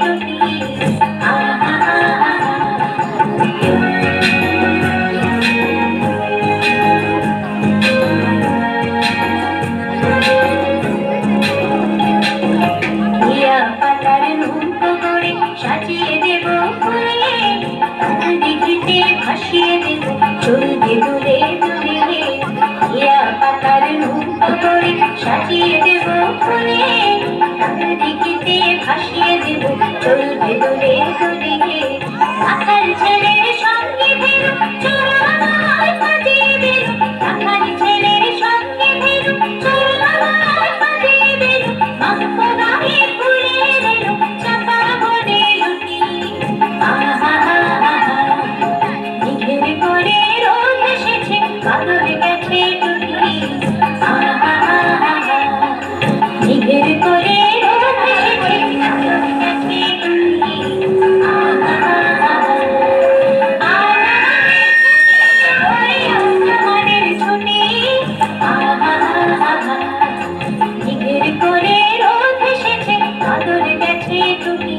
টুটি আহা ইয়া পাতার নৌকো করে সাজিয়ে দেব ফুলে দিঘিতে ভাসিয়ে দেব চলবে দুলে দুলে ইয়া পাতার নৌকো করে সাজিয়ে দেব ফুলে দিঘিতে ভাসিয়ে দেব চলবে দুলে দুলে আকার ছেলের সঙ্গে ভেরু চলো আমায় সাজিয়ে দেব আকার ছেলের সঙ্গে ভেরু চলো আমায় সাজিয়ে দেব মাখো গায়ে ফুলের এলো চাপা বনে লুটি আহা দিঘের করে রোদ এসেছে বাদল গেছে টুটি আহা দিঘের করে রোদ এসেছে বাদল গেছে টুটি আহা আসমানের ছুটি আহা দিঘের করে রোদ এসেছে বাদল গেছে টুটি